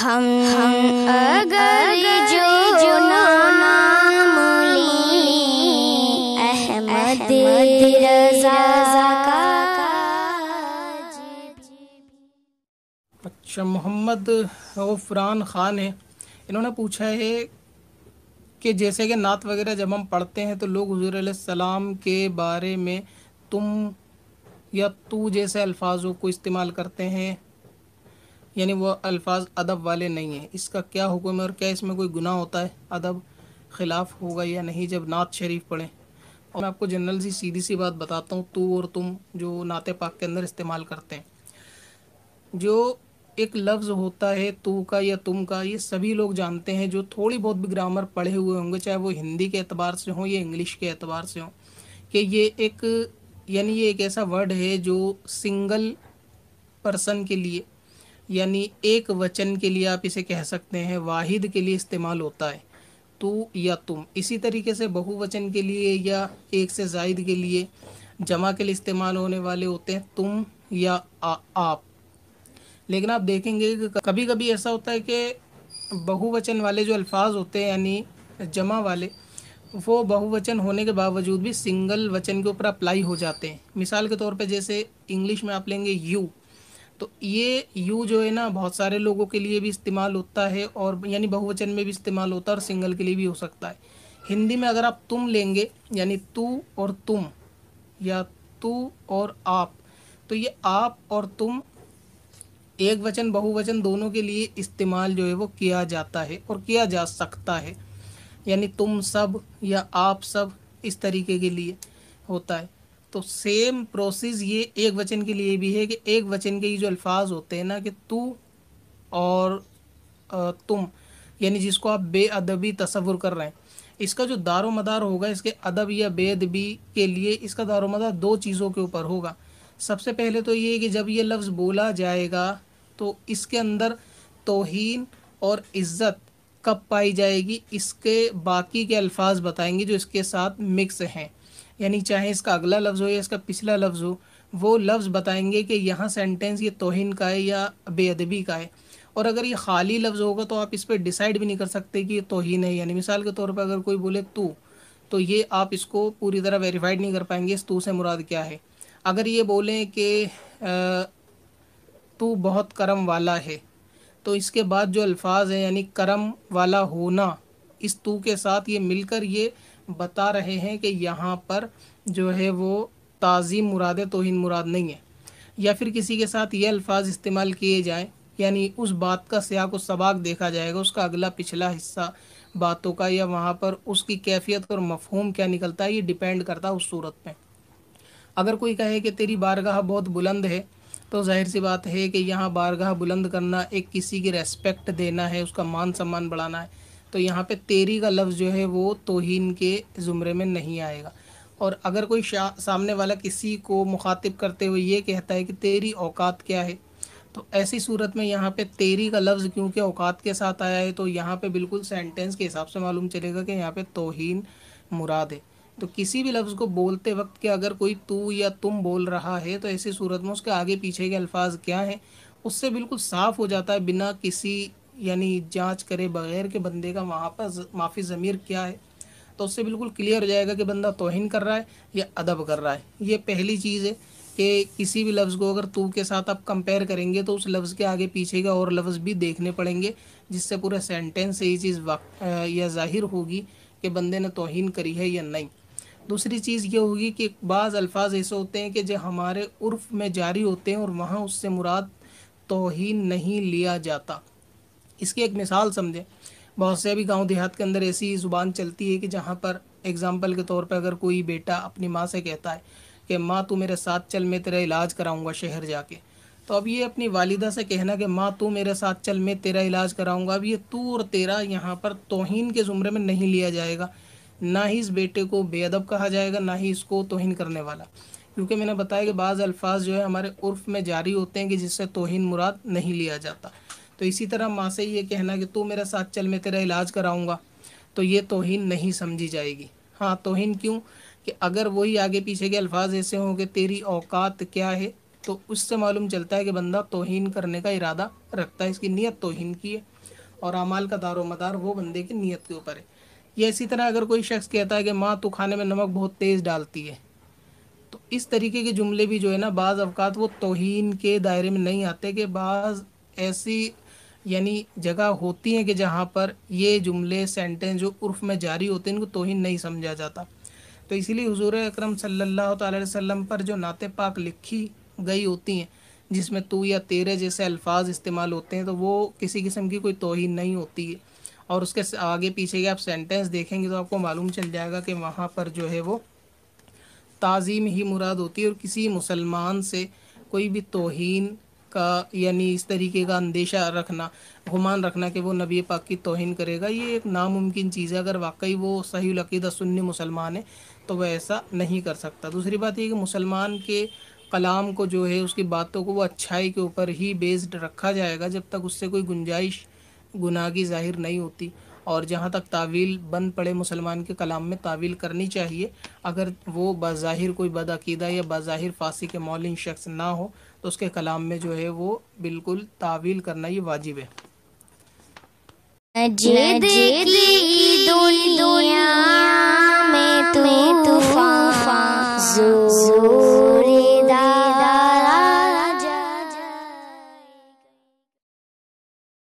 ہم اگر جو نام لیں احمد رضا کا۔ اچھا، محمد غفران خان ہے، انہوں نے پوچھا ہے کہ جیسے کہ نعت وغیرہ جب ہم پڑھتے ہیں تو لوگ حضور علیہ السلام کے بارے میں تم یا تو جیسے الفاظوں کو استعمال کرتے ہیں، یعنی وہ الفاظ ادب والے نہیں ہیں، اس کا کیا حکم ہے اور کیا اس میں کوئی گناہ ہوتا ہے، ادب خلاف ہوگا یا نہیں جب نعت شریف پڑھیں؟ اور میں آپ کو جنرل سی سیدھی سی بات بتاتا ہوں، تو اور تم جو نعت پاک کے اندر استعمال کرتے ہیں، جو ایک لفظ ہوتا ہے تو کا یا تم کا، یہ سبھی لوگ جانتے ہیں جو تھوڑی بہت بھی گرامر پڑھے ہوئے ہوں گے، چاہے وہ ہندی کے اعتبار سے ہوں یا انگلش کے اعتبار سے ہوں، کہ یہ ایک ایسا ورڈ ہے جو سنگل پرسن کے لیے، یعنی ایک وچن کے لیے آپ اسے کہہ سکتے ہیں، واحد کے لیے استعمال ہوتا ہے تو یا تم۔ اسی طریقے سے بہو وچن کے لیے یا ایک سے زائد کے لیے، جمع کے لیے استعمال ہونے والے ہوتے ہیں تم یا آپ۔ لیکن آپ دیکھیں گے کہ کبھی کبھی ایسا ہوتا ہے کہ بہو وچن والے جو الفاظ ہوتے ہیں یعنی جمع والے، وہ بہو وچن ہونے کے باوجود بھی سنگل وچن کے اوپر اپلائی ہو جاتے ہیں۔ مثال کے طور پہ جیسے انگلش میں آپ لیں گے یو، تو یہ یو جو ہے نا بہت سارے لوگوں کے لیے بھی استعمال ہوتا ہے، اور یعنی بہو وچن میں بھی استعمال ہوتا ہے اور سنگل کے لیے بھی ہو سکتا ہے۔ ہندی میں اگر آپ تم لیں گے، یعنی تو اور تم یا تو اور آپ، تو یہ آپ اور تم ایک وچن بہو وچن دونوں کے لیے استعمال جو ہے وہ کیا جاتا ہے اور کیا جا سکتا ہے، یعنی تم سب یا آپ سب اس طریقے کے لیے ہوتا ہے۔ تو سیم پروسیس یہ ایک وچن کے لیے بھی ہے کہ ایک وچن کے جو الفاظ ہوتے ہیں نا، کہ تو اور تم، یعنی جس کو آپ بے ادبی تصور کر رہے ہیں، اس کا جو دار و مدار ہوگا اس کے ادب یا بے ادبی کے لیے، اس کا دار و مدار دو چیزوں کے اوپر ہوگا۔ سب سے پہلے تو یہ کہ جب یہ لفظ بولا جائے گا تو اس کے اندر توہین اور عزت کب پائی جائے گی، اس کے باقی کے الفاظ بتائیں گے جو اس کے ساتھ مکس ہیں، یعنی چاہے اس کا اگلا لفظ ہو یا اس کا پچھلا لفظ ہو، وہ لفظ بتائیں گے کہ یہاں سینٹنس یہ توہین کا ہے یا بے ادبی کا ہے۔ اور اگر یہ خالی لفظ ہوگا تو آپ اس پہ ڈیسائیڈ بھی نہیں کر سکتے کہ یہ توہین ہے، یعنی مثال کے طور پر اگر کوئی بولے تو یہ آپ اس کو پوری طرح ویریفائڈ نہیں کر پائیں گے اس تو سے مراد کیا ہے۔ اگر یہ بولیں کہ تو بہت کرم والا ہے، تو اس کے بعد جو الفاظ ہیں یعنی کرم والا ہونا، اس تو کے ساتھ یہ مل کر یہ بتا رہے ہیں کہ یہاں پر جو ہے وہ تعظیم مراد ہے، توہین مراد نہیں ہے۔ یا پھر کسی کے ساتھ یہ الفاظ استعمال کیے جائیں، یعنی اس بات کا سیاق و سباق دیکھا جائے گا، اس کا اگلا پچھلا حصہ باتوں کا، یا وہاں پر اس کی کیفیت اور مفہوم کیا نکلتا ہے، یہ ڈیپینڈ کرتا ہے اس صورت پہ۔ اگر کوئی کہے کہ تیری بارگاہ بہت بلند ہے، تو ظاہر سی بات ہے کہ یہاں بارگاہ بلند کرنا ایک کسی کی ریسپیکٹ دینا ہے، اس کا مان سمان بڑھانا ہے، تو یہاں پہ تیری کا لفظ جو ہے وہ توہین کے زمرے میں نہیں آئے گا۔ اور اگر کوئی سامنے والا کسی کو مخاطب کرتے ہوئے یہ کہتا ہے کہ تیری اوقات کیا ہے، تو ایسی صورت میں یہاں پہ تیری کا لفظ کیونکہ اوقات کے ساتھ آیا ہے، تو یہاں پہ بالکل سینٹنس کے حساب سے معلوم چلے گا کہ یہاں پہ توہین مراد ہے۔ تو کسی بھی لفظ کو بولتے وقت کہ اگر کوئی تو یا تم بول رہا ہے، تو ایسی صورت میں اس کے آگے پیچھے کے الفاظ کیا ہیں اس سے بالکل صاف ہو جاتا ہے، بنا کسی یعنی جانچ کرے بغیر کہ بندے کا وہاں پر معافی ضمیر کیا ہے، تو اس سے بالکل کلیئر ہو جائے گا کہ بندہ توہین کر رہا ہے یا ادب کر رہا ہے۔ یہ پہلی چیز ہے کہ کسی بھی لفظ کو اگر تو کے ساتھ آپ کمپیئر کریں گے تو اس لفظ کے آگے پیچھے کا اور لفظ بھی دیکھنے پڑیں گے، جس سے پورے سینٹینس سے یہ چیز یا ظاہر ہوگی کہ بندے نے توہین کری ہے یا نہیں۔ دوسری چیز یہ ہوگی کہ بعض الفاظ ایسے ہوتے ہیں کہ جو ہمارے عرف میں جاری ہوتے ہیں اور وہاں اس سے مراد توہین نہیں لیا جاتا۔ اس کی ایک مثال سمجھیں، بہت سے ابھی گاؤں دیہات کے اندر ایسی زبان چلتی ہے کہ جہاں پر ایگزامپل کے طور پہ اگر کوئی بیٹا اپنی ماں سے کہتا ہے کہ ماں تو میرے ساتھ چل، میں تیرا علاج کراؤں گا شہر جا کے، تو اب یہ اپنی والدہ سے کہنا کہ ماں تو میرے ساتھ چل، میں تیرا علاج کراؤں گا، اب یہ تو اور تیرا یہاں پر توہین کے زمرے میں نہیں لیا جائے گا، نہ ہی اس بیٹے کو بے ادب کہا جائے گا، نہ ہی اس کو توہین کرنے والا، کیونکہ میں نے بتایا کہ بعض الفاظ جو ہے ہمارے عرف میں جاری ہوتے ہیں کہ جس سے توہین مراد نہیں لیا جاتا۔ تو اسی طرح ماں سے یہ کہنا کہ تو میرے ساتھ چل، میں تیرا علاج کراؤں گا، تو یہ توہین نہیں سمجھی جائے گی۔ ہاں توہین کیوں؟ کہ اگر وہی آگے پیچھے کے الفاظ ایسے ہوں کہ تیری اوقات کیا ہے، تو اس سے معلوم چلتا ہے کہ بندہ توہین کرنے کا ارادہ رکھتا ہے، اس کی نیت توہین کی ہے، اور اعمال کا دار و مدار وہ بندے کی نیت کے اوپر ہے۔ یہ اسی طرح اگر کوئی شخص کہتا ہے کہ ماں تو کھانے میں نمک بہت تیز ڈالتی ہے، تو اس طریقے کے جملے بھی جو ہے نا بعض اوقات وہ توہین کے دائرے میں نہیں آتے، کہ بعض ایسی یعنی جگہ ہوتی ہیں کہ جہاں پر یہ جملے سینٹنس جو عرف میں جاری ہوتے ہیں ان کو توہین نہیں سمجھا جاتا۔ تو اسی لیے حضور اکرم صلی اللہ تعالی علیہ وسلم پر جو نعت پاک لکھی گئی ہوتی ہیں جس میں تو یا تیرے جیسے الفاظ استعمال ہوتے ہیں، تو وہ کسی قسم کی کوئی توہین نہیں ہوتی ہے، اور اس کے آگے پیچھے کے آپ سینٹنس دیکھیں گے تو آپ کو معلوم چل جائے گا کہ وہاں پر جو ہے وہ تعظیم ہی مراد ہوتی ہے، اور کسی مسلمان سے کوئی بھی توہین کا یعنی اس طریقے کا اندیشہ رکھنا، گمان رکھنا کہ وہ نبی پاک کی توہین کرے گا، یہ ایک ناممکن چیز ہے۔ اگر واقعی وہ صحیح العقیدہ سنی مسلمان ہے تو وہ ایسا نہیں کر سکتا۔ دوسری بات یہ کہ مسلمان کے کلام کو جو ہے اس کی باتوں کو وہ اچھائی کے اوپر ہی بیسڈ رکھا جائے گا جب تک اس سے کوئی گنجائش گناہ کی ظاہر نہیں ہوتی، اور جہاں تک تعویل بند پڑے مسلمان کے کلام میں تعویل کرنی چاہیے، اگر وہ بظاہر کوئی بد عقیدہ یا بظاہر فاسق مولن شخص نہ ہو تو اس کے کلام میں جو ہے وہ بالکل تعویل کرنا یہ واجب ہے۔ مجید کی دنیا میں